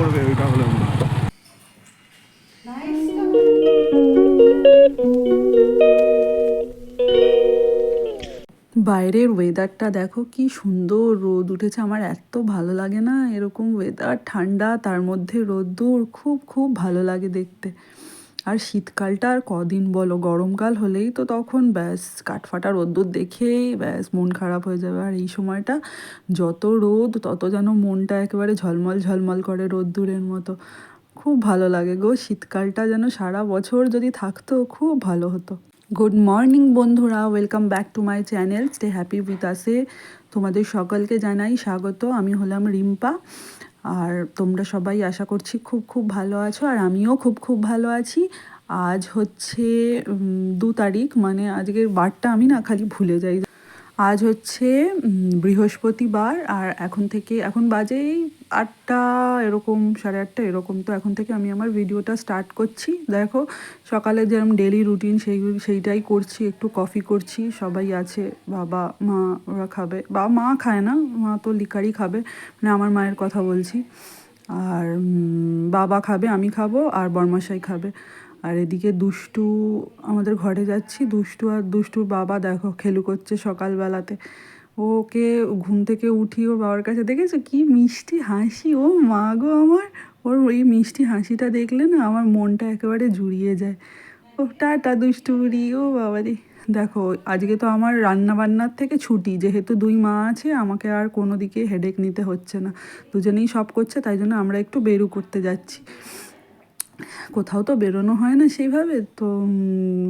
করবে ওইটা হলো না। বাইরের ওয়েদারটা দেখো কি সুন্দর, রোদ উঠেছে। আমার এত ভালো লাগে না এরকম ওয়েদার, ঠান্ডা তার মধ্যে রোদ্দুর, খুব খুব ভালো লাগে দেখতে। আর শীতকালটা আর কদিন বলো, গরমকাল হলেই তো তখন ব্যাস কাঠফাটা রোদ্দুর দেখেই ব্যাস মন খারাপ হয়ে যাবে। আর এই সময়টা যত রোদ তত যেন মনটা একেবারে ঝলমল ঝলমল করে রোদ্দুরের মতো। খুব ভালো লাগে গো, শীতকালটা যেন সারা বছর যদি থাকতো খুব ভালো হতো। গুড মর্নিং বন্ধুরা, welcome back to my channel stay happy with আসে। তোমাদের সকলকে জানাই স্বাগত। আমি হলাম রিম্পা। আর তোমরা সবাই আশা করছি খুব খুব ভালো আছো, আর আমিও খুব খুব ভালো আছি। আজ হচ্ছে 2 তারিখ, মানে আজকের বারটা আমি না খালি ভুলে যাই। আজ হচ্ছে বৃহস্পতিবার, আর এখন বাজে এই 8টা এরকম, 8:30 এরকম। তো এখন থেকে আমি আমার ভিডিওটা স্টার্ট করছি। দেখো সকালে যেরকম ডেলি রুটিন সেইটাই করছি। একটু কফি করছি, সবাই আছে, বাবা মা ওরা খাবে। মা খায় না, মা তো লিকারই খাবে, মানে আমার মায়ের কথা বলছি। আর বাবা খাবে, আমি খাবো, আর বরমাসাই খাবে। আর এদিকে দুষ্টু আমাদের ঘরে যাচ্ছি। আর দুষ্টুর বাবা দেখো খেলু করছে সকালবেলাতে। ওকে ঘুম থেকে উঠি ওর বাবার কাছে, দেখেছো কি মিষ্টি হাসি, ও মা গো আমার। ওর এই মিষ্টি হাসিটা দেখলে না আমার মনটা একেবারে জুড়িয়ে যায়। ও টাটা দুষ্টুরি, ও বাবারি। দেখো আজকে তো আমার রান্না বান্নার থেকে ছুটি, যেহেতু 2 মা আছে, আমাকে আর কোনো দিকে হেডেক নিতে হচ্ছে না। দুজনেই সব করছে, তাই জন্য আমরা একটু বেরু করতে যাচ্ছি। কোথাও তো বেরোনো হয় না সেইভাবে। তো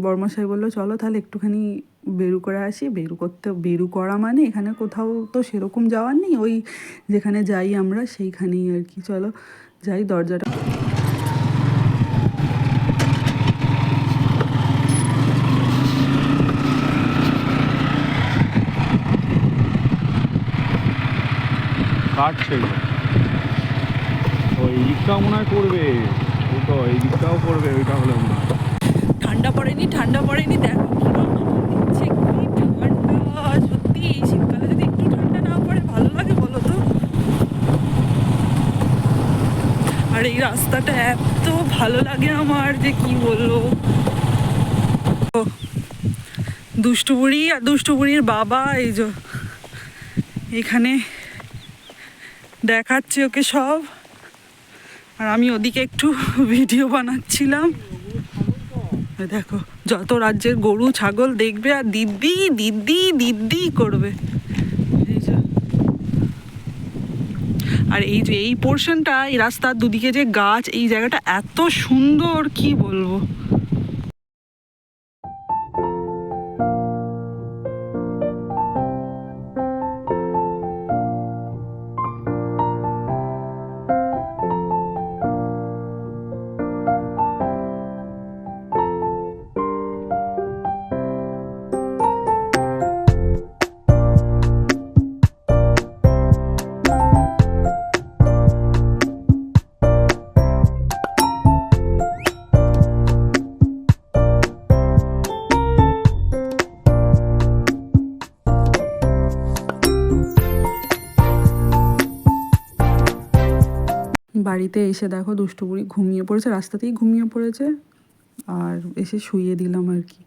বড়মশাই বললো চলো তাহলে একটুখানি বেরু করে আসি। বেরু করা মানে এখানে কোথাও তো সেরকম যাওয়ার নেই, ওই যেখানে যাই আমরা সেইখানেই আর কি। চলো যাই, দরজাটা কাটছে ওই দিকটাও মনে হয় করবে, ওই তো এই দিকটাও করবে ওইটা হলো না। ঠান্ডা পড়েনি, দেখো কি ঠান্ডা। সত্যি এই শীতকালে যদি একটু ঠান্ডা না পড়ে ভালো লাগে বলো তো। আর এই রাস্তাটা এত ভালো লাগে আমার যে কি বলবো। দুষ্টু বুড়ি আর দুষ্টু বুড়ির বাবা এই যে এখানে দেখাচ্ছে ওকে সব, আর আমি ওদিকে একটু ভিডিও বানাচ্ছিলাম। দেখো যত রাজ্যের গরু ছাগল দেখবে আর দিব্যি দিব্যি দিব্যি করবে। এই যে, আর এই যে এই পোর্শনটা, এই রাস্তার দুদিকে যে গাছ, এই জায়গাটা এত সুন্দর কি বলবো। বাড়িতে এসে দেখো দুষ্টু বুড়ি ঘুমিয়ে পড়েছে, রাস্তাতেই ঘুমিয়ে পড়েছে। আর এসে শুইয়ে দিলাম আর কি।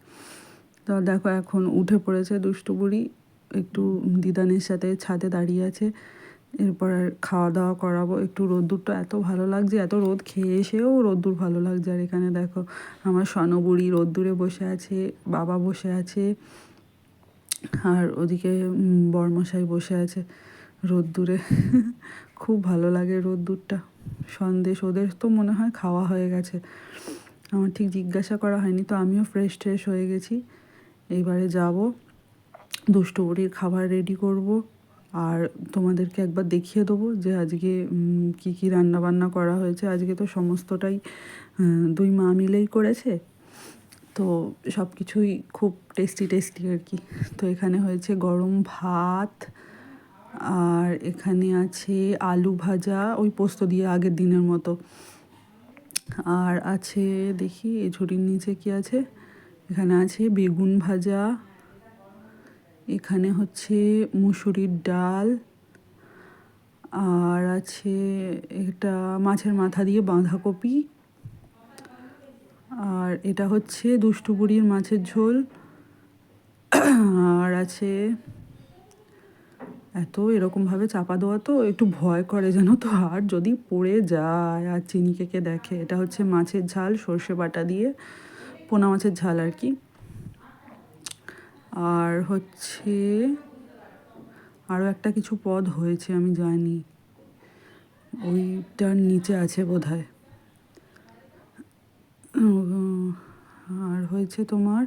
তো দেখো এখন উঠে পড়েছে দুষ্টু বুড়ি, একটু দিদানের সাথে ছাদে দাঁড়িয়ে আছে। এরপর আর খাওয়া দাওয়া করাবো। একটু রোদ্দুরটা এত ভালো লাগছে, এত রোদ খেয়ে এসেও রোদ্দুর ভালো লাগছে। আর এখানে দেখো আমার সনবুড়ি রোদ্দুরে বসে আছে, বাবা বসে আছে, আর ওদিকে বরমশাই বসে আছে রোদ্দুরে। খুব ভালো লাগে রোদ্দুরটা। সন্দেশ ওদের তো মনে হয় খাওয়া হয়ে গেছে, আমার ঠিক জিজ্ঞাসা করা হয়নি। তো আমিও ফ্রেশ হয়ে গেছি। এইবারে যাব, দুষ্টু বুড়ির খাবার রেডি করব। আর তোমাদেরকে একবার দেখিয়ে দেবো যে আজকে কি কি রান্না বান্না করা হয়েছে। আজকে তো সমস্তটাই 2 মা মিলেই করেছে, তো সব কিছুই খুব টেস্টি আর কি। তো এখানে হয়েছে গরম ভাত, আর এখানে আছে আলু ভাজা ওই পোস্ত দিয়ে আগের দিনের মতো। আর আছে, দেখি এই ঝুড়ির নিচে কি আছে, এখানে আছে বেগুন ভাজা, এখানে হচ্ছে মুসুরির ডাল, আর আছে এটা মাছের মাথা দিয়ে বাঁধাকপি, আর এটা হচ্ছে দুষ্টু বুড়ির মাছের ঝোল, আর আছে এত এরকমভাবে চাপা দেওয়া তো একটু ভয় করে যেন, তো আর যদি পড়ে যায় আর চিনি কেকে দেখে। এটা হচ্ছে মাছের ঝাল সর্ষে বাটা দিয়ে, পোনা মাছের ঝাল আর কি। আর হচ্ছে আরও একটা কিছু পদ হয়েছে আমি জানি, ওইটার নিচে আছে বোধহয়। আর হয়েছে তোমার,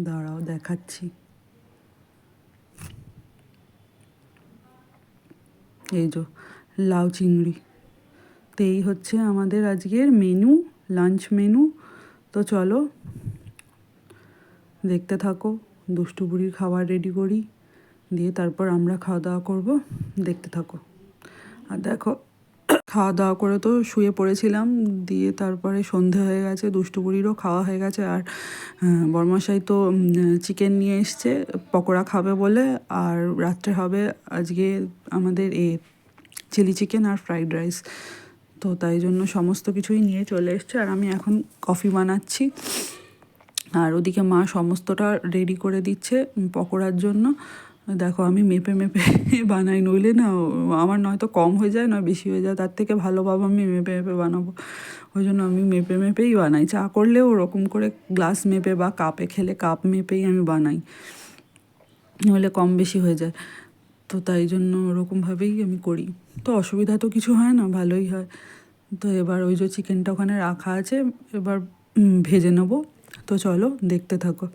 দাঁড়াও দেখাচ্ছি, এই যে লাউ চিংড়ি। তো এই হচ্ছে আমাদের আজকের মেনু, লাঞ্চ মেনু। তো চলো দেখতে থাকো, দুষ্টু বুড়ির খাবার রেডি করি, দিয়ে তারপর আমরা খাওয়া দাওয়া করবো, দেখতে থাকো। আর দেখো খাওয়া দাওয়া করে তো শুয়ে পড়েছিলাম, দিয়ে তারপরে সন্ধে হয়ে গেছে, দুষ্টু বুড়িরও খাওয়া হয়ে গেছে। আর বরমশাই তো চিকেন নিয়ে এসছে পকোড়া খাবে বলে, আর রাত্রে হবে আজকে আমাদের চিলি চিকেন আর ফ্রাইড রাইস। তো তাই জন্য সমস্ত কিছুই নিয়ে চলে এসছে, আর আমি এখন কফি বানাচ্ছি। আর ওদিকে মা সমস্তটা রেডি করে দিচ্ছে পকোড়ার জন্য। দেখো আমি মেপে মেপে বানাই, নইলে না আমার নয়তো কম হয়ে যায় নয় বেশি হয়ে যায়, তার থেকে ভালোভাবে আমি মেপে মেপে বানাবো। ওই জন্য আমি মেপে মেপেই বানাই, চা করলেও ওরকম করে গ্লাস মেপে বা কাপে খেলে কাপ মেপেই আমি বানাই, নইলে কম বেশি হয়ে যায়। তো তাই জন্য ওরকমভাবেই আমি করি, তো অসুবিধা তো কিছু হয় না, ভালোই হয়। তো এবার ওই যে চিকেনটা ওখানে রাখা আছে, এবার ভেজে নেবো। তো চলো দেখতে থাকো।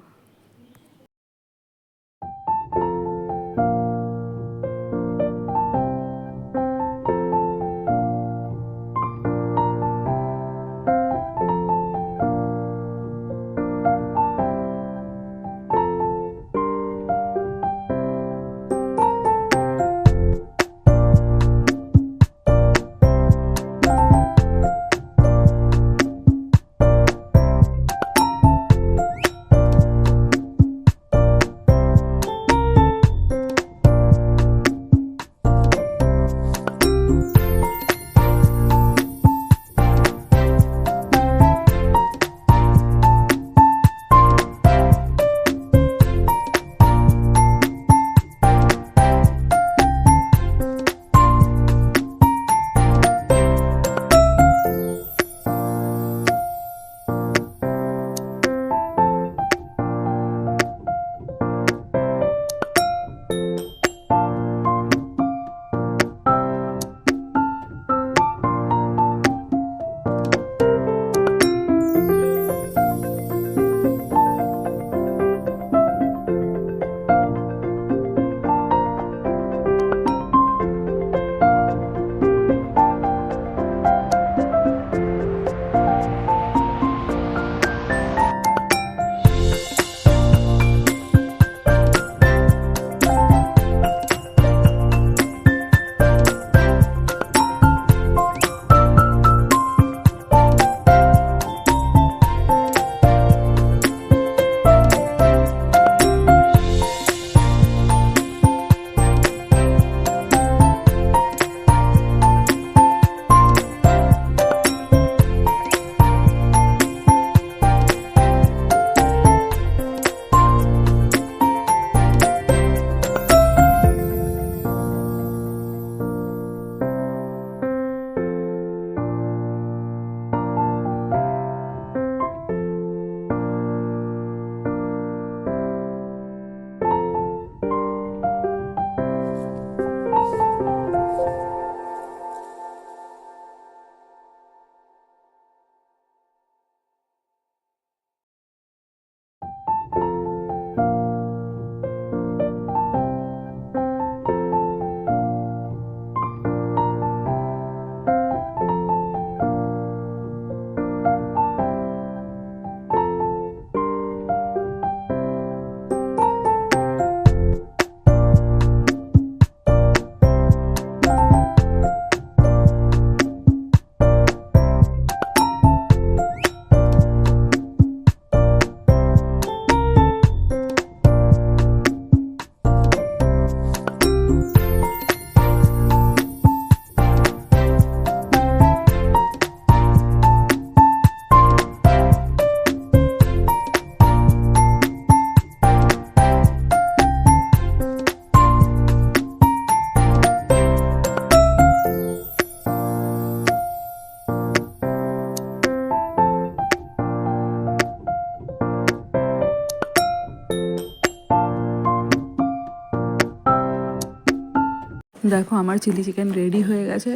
দেখো আমার চিলি চিকেন রেডি হয়ে গেছে,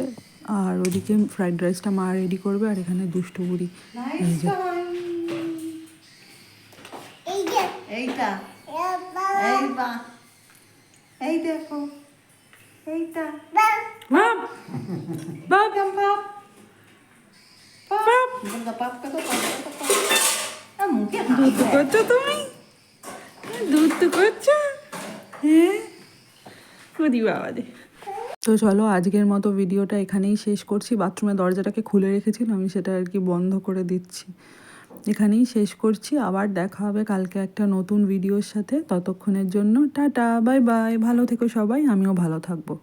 আর ওদিকে ফ্রাইড রাইসটা মা রেডি করবে, আর এখানে দুষ্টু বুড়ি এই যে এইটা এই বা এই দেখো এইটা বাপ বাপ মুখে দুধ করছো তুমি, দুধ তো করছো, হ্যাঁ করি বাবা দে। তো চলো আজকের মতো ভিডিওটা এখানেই শেষ করছি। বাথরুমের দরজাটাকে খুলে রেখেছিলাম, আমি সেটা আর কি বন্ধ করে দিচ্ছি। এখানেই শেষ করছি, আবার দেখা হবে কালকে একটা নতুন ভিডিওর সাথে। ততক্ষণের জন্য টাটা, বাই বাই, ভালো থেকো সবাই, আমিও ভালো থাকবো।